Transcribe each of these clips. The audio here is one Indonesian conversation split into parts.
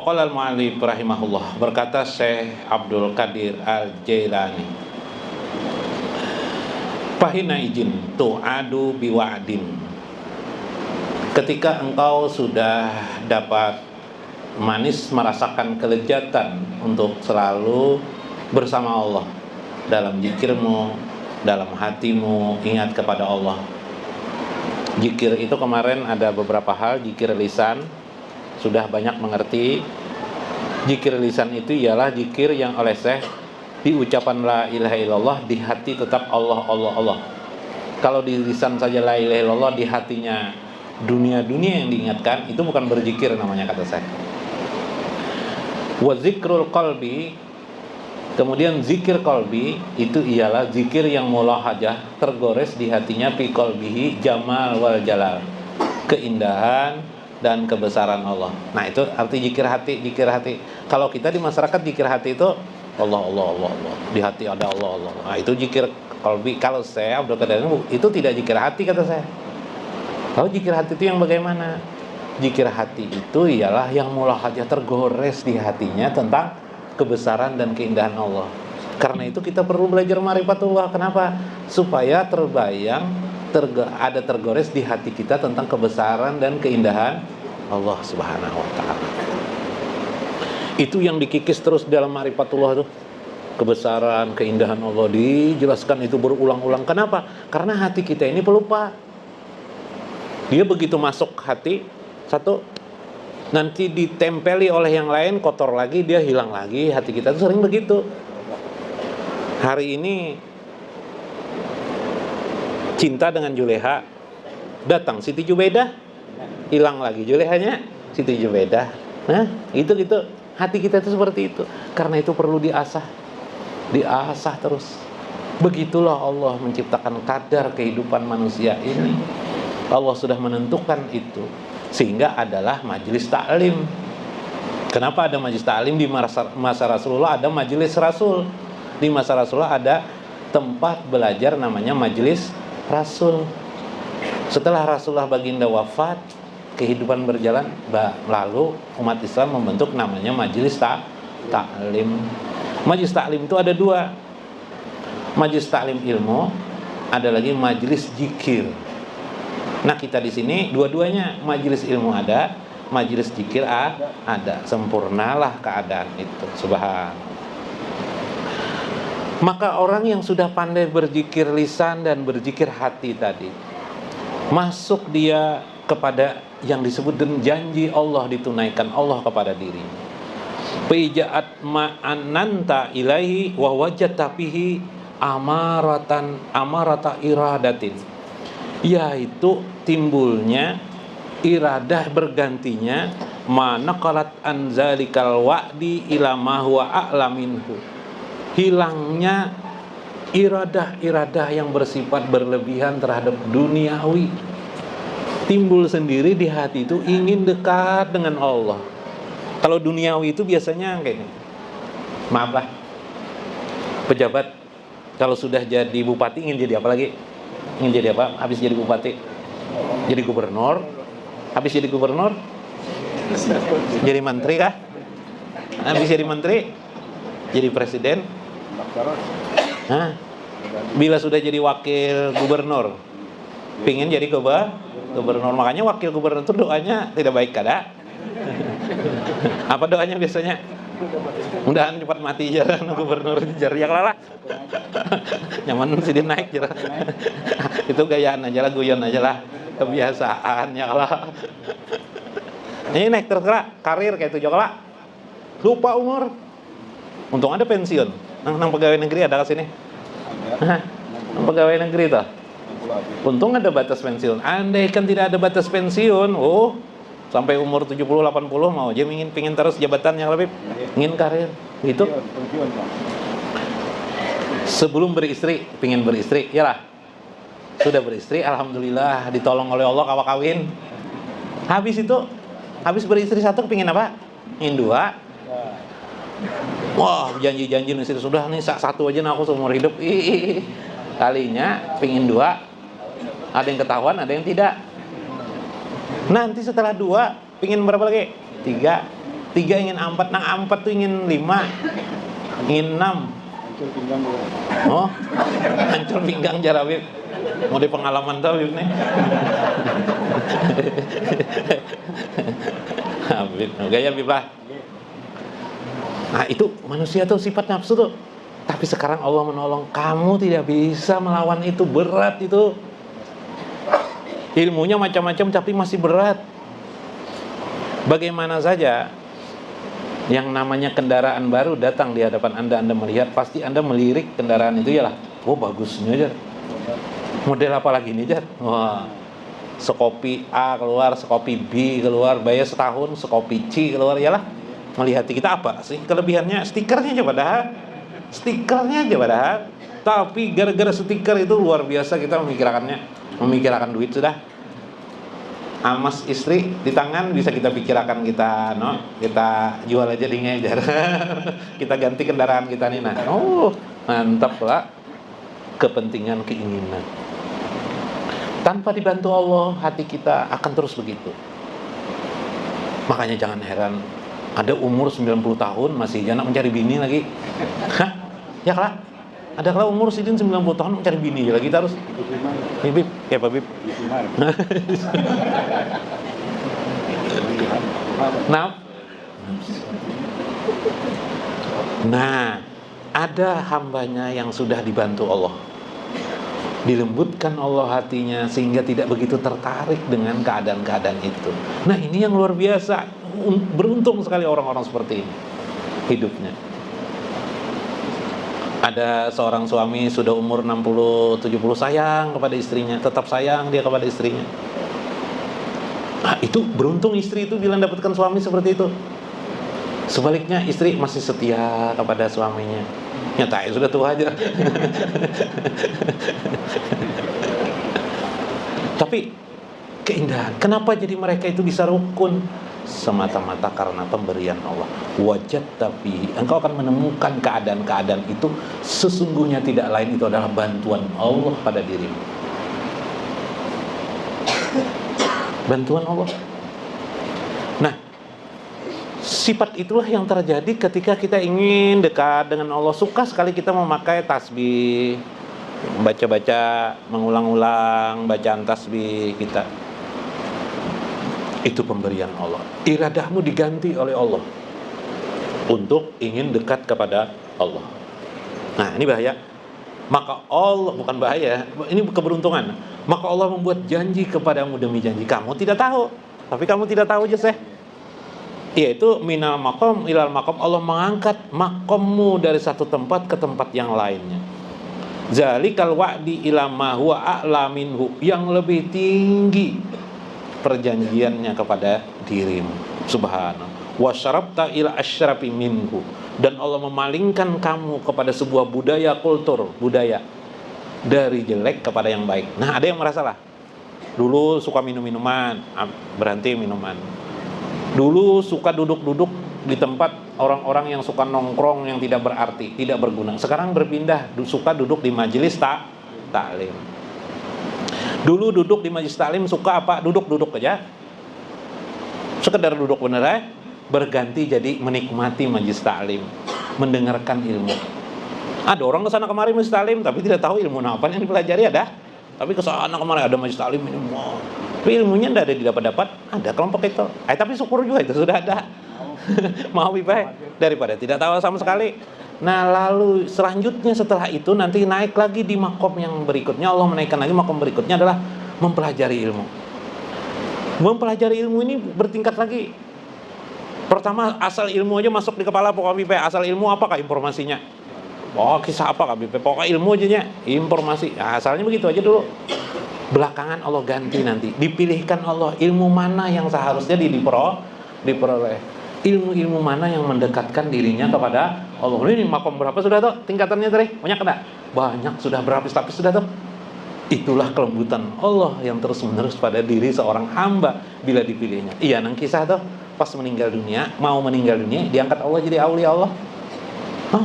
Qala al-mu'allif rahimahullah, berkata Syekh Abdul Qadir Al-Jailani, fahina izin tu'adu biwa'din. Ketika engkau sudah dapat manis merasakan kelezatan untuk selalu bersama Allah dalam zikirmu, dalam hatimu, ingat kepada Allah. Zikir itu kemarin ada beberapa hal. Zikir lisan sudah banyak mengerti. Zikir lisan itu ialah zikir yang oleh Syekh di ucapan la ilaha illallah, di hati tetap Allah, Allah, Allah. Kalau di lisan saja la ilaha illallah, di hatinya dunia-dunia yang diingatkan, itu bukan berzikir namanya, kata Syekh. Wa zikrul qalbi, kemudian zikir qalbi itu ialah zikir yang mulahajah, tergores di hatinya, fi qalbihi jamal wal jalal, keindahan dan kebesaran Allah. Nah, itu arti zikir hati, zikir hati. Kalau kita di masyarakat zikir hati itu Allah, Allah, Allah, Allah. Di hati ada Allah, Allah. Nah, itu zikir qalbi. Kalau saya Abdul Qadir itu tidak zikir hati, kata saya. Kalau zikir hati itu yang bagaimana? Zikir hati itu ialah yang mulahajah, tergores di hatinya tentang kebesaran dan keindahan Allah. Karena itu kita perlu belajar ma'rifatullah. Kenapa? Supaya terbayang, ada tergores di hati kita tentang kebesaran dan keindahan Allah Subhanahu wa ta'ala. Itu yang dikikis terus dalam ma'rifatullah tuh. Kebesaran, keindahan Allah dijelaskan itu berulang-ulang. Kenapa? Karena hati kita ini pelupa. Dia begitu masuk hati satu, nanti ditempeli oleh yang lain, kotor lagi, dia hilang lagi. Hati kita tuh sering begitu. Hari ini cinta dengan Juleha, datang Siti Jubaidah, hilang lagi Julehanya, Siti Jubaidah. Nah, itu gitu. Hati kita itu seperti itu. Karena itu perlu diasah terus. Begitulah Allah menciptakan kadar kehidupan manusia ini. Allah sudah menentukan itu, sehingga adalah majelis taklim. Kenapa ada majelis taklim? Di masa Rasulullah ada majelis Rasul. Di masa Rasulullah ada tempat belajar namanya majelis Rasul. Setelah Rasulullah baginda wafat, kehidupan berjalan, lalu umat Islam membentuk namanya majelis taklim. Majelis taklim itu ada dua. Majelis taklim ilmu, ada lagi majelis zikir. Nah, kita di sini dua-duanya, majelis ilmu ada, majelis zikir ada. Sempurnalah keadaan itu. Subhan. Maka orang yang sudah pandai berzikir lisan dan berzikir hati tadi, masuk dia kepada yang disebut dengan janji Allah ditunaikan Allah kepada diri. Pijaat ma'ananta ilaihi wa wajata fihi amarata iradatin, yaitu timbulnya iradah bergantinya manaqalat anzalikal wa'di ila ma huwa a'la minhu, hilangnya iradah-iradah yang bersifat berlebihan terhadap duniawi, timbul sendiri di hati itu ingin dekat dengan Allah. Kalau duniawi itu biasanya kayak gini, maaf lah, pejabat kalau sudah jadi bupati ingin jadi apa lagi? Ingin jadi apa? Habis jadi bupati, jadi gubernur. Habis jadi gubernur, jadi menteri kah? Habis jadi menteri, jadi presiden. Nah, bila sudah jadi wakil gubernur, pingin jadi gubernur. Makanya wakil gubernur itu doanya tidak baik kada. Apa doanya biasanya? Mudahan cepat mati jalan gubernur jar yang lalah. Nyaman sih naik jar. Itu gayaan aja lah, guyon aja lah, kebiasaan ya lah. Ini naik terus karir kayak itu juga lah. Lupa umur. Untung ada pensiun. Nang pegawai negeri ada ke sini. Nang pegawai negeri tuh. Untung ada batas pensiun. Andai kan tidak ada batas pensiun, sampai umur 70 80 mau aja pingin terus jabatan yang lebih, ingin karir gitu. Sebelum beristri, pingin beristri, yalah. Sudah beristri, alhamdulillah ditolong oleh Allah kawin. Habis beristri satu pingin apa? Ingin dua. Wah, janji-janji nih sudah nih satu aja aku seumur hidup. Kalinya pingin dua. Ada yang ketahuan, ada yang tidak. Nanti setelah dua, pingin berapa lagi? 3. 3 ingin 4, nah 4 tuh ingin 5, ingin 6. Oh, hancur pinggang jar Habib. Mau di pengalaman tuh Habib nih. Habib, gaya Habib lah. Nah itu manusia tuh sifat nafsu tuh. Tapi sekarang Allah menolong, kamu tidak bisa melawan itu, berat itu. Ilmunya macam-macam tapi masih berat. Bagaimana saja yang namanya kendaraan baru datang di hadapan Anda melihat, pasti Anda melirik kendaraan itu, yalah, oh bagusnya aja. Model apa lagi nih Jar? Wah, sekopi A keluar, sekopi B keluar, bayar setahun, sekopi C keluar, yalah. Melihat kita apa sih kelebihannya? Stikernya aja padahal. Stikernya aja padahal. Tapi gara-gara stiker itu luar biasa kita memikirkan duit sudah. Amas istri di tangan bisa kita pikirkan kita, no, kita jual aja di ngejar. Kita ganti kendaraan kita nih, nah, oh mantap lah, kepentingan keinginan. Tanpa dibantu Allah, hati kita akan terus begitu. Makanya jangan heran, ada umur 90 tahun masih jana mencari bini lagi. Hah? Ya lah. Ada kalau umur sidin 90 tahun mencari bini lagi terus. Bib, ya Pak Bib. Nah, ada hambanya yang sudah dibantu Allah, dilembutkan Allah hatinya sehingga tidak begitu tertarik dengan keadaan-keadaan itu. Nah ini yang luar biasa. Beruntung sekali orang-orang seperti ini hidupnya. Ada seorang suami sudah umur 60-70 sayang kepada istrinya, tetap sayang dia kepada istrinya. Nah, itu beruntung istri itu bila mendapatkan suami seperti itu. Sebaliknya istri masih setia kepada suaminya. Nyatanya sudah tua aja. Tapi keindahan, kenapa jadi mereka itu bisa rukun? Semata-mata karena pemberian Allah. Wajadta fihi, engkau akan menemukan keadaan-keadaan itu sesungguhnya tidak lain itu adalah bantuan Allah pada dirimu. Bantuan Allah. Nah, sifat itulah yang terjadi ketika kita ingin dekat dengan Allah. Suka sekali kita memakai tasbih, baca-baca, mengulang-ulang bacaan tasbih kita. Itu pemberian Allah. Iradahmu diganti oleh Allah untuk ingin dekat kepada Allah. Nah, ini bahaya. Maka Allah, bukan bahaya, ini keberuntungan. Maka Allah membuat janji kepadamu demi janji. Kamu tidak tahu, tapi kamu tidak tahu aja, yaitu minal maqam ilal maqam. Allah mengangkat makammu dari satu tempat ke tempat yang lainnya. Zalikal wa'di ila ma huwa a'la minhu, yang lebih tinggi perjanjiannya kepada dirimu. Subhanallah. Wasyarabta ila asyrafi minhu, dan Allah memalingkan kamu kepada sebuah budaya, kultur, budaya dari jelek kepada yang baik. Nah, ada yang merasa lah, dulu suka minum-minuman, berhenti minuman. Dulu suka duduk-duduk di tempat orang-orang yang suka nongkrong yang tidak berarti, tidak berguna. Sekarang berpindah, suka duduk di majelis taklim. Dulu duduk di majelis taklim suka apa? Duduk-duduk aja. Sekedar duduk bener ya. Berganti jadi menikmati majelis taklim, mendengarkan ilmu. Ada orang ke sana kemari majelis taklim tapi tidak tahu ilmu apa yang dipelajari ada. Tapi ke sana kemari ada majelis taklim ini, tapi ilmunya tidak ada didapat-dapat. Ada kelompok itu. Tapi syukur juga itu sudah ada. Mau lebih daripada tidak tahu sama sekali. Nah, lalu selanjutnya setelah itu nanti naik lagi di makom yang berikutnya. Allah menaikkan lagi makom berikutnya adalah mempelajari ilmu. Mempelajari ilmu ini bertingkat lagi. Pertama asal ilmu aja masuk di kepala pokok BP. Asal ilmu apakah informasinya? Oh, kisah apa BP? Pokok ilmu aja informasi. Nah, asalnya begitu aja dulu. Belakangan Allah ganti nanti. Dipilihkan Allah ilmu mana yang seharusnya diperoleh. Ilmu-ilmu mana yang mendekatkan dirinya kepada Allah. Ini makom berapa sudah tuh? Tingkatannya tadi banyak enggak? Banyak sudah, berlapis-lapis sudah tuh. Itulah kelembutan Allah yang terus-menerus pada diri seorang hamba bila dipilihnya. Iya, nang kisah tuh pas meninggal dunia, mau meninggal dunia, diangkat Allah jadi aulia Allah.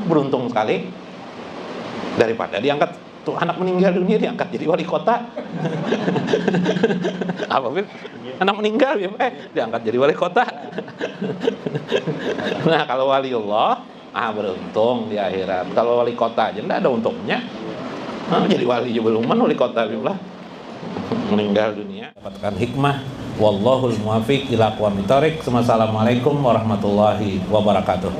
Beruntung sekali. Daripada diangkat Tuh anak meninggal dunia diangkat jadi wali kota. Apa Bil? Anak meninggal ya, diangkat jadi wali kota. Nah, kalau waliullah, beruntung di akhirat. Kalau wali kota aja enggak ada untungnya. Jadi wali aja belum, wali kota lah. Meninggal dunia. Dapatkan hikmah. Wallahul muwaffiq ila aqwamit thoriq. Wassalamualaikum warahmatullahi wabarakatuh.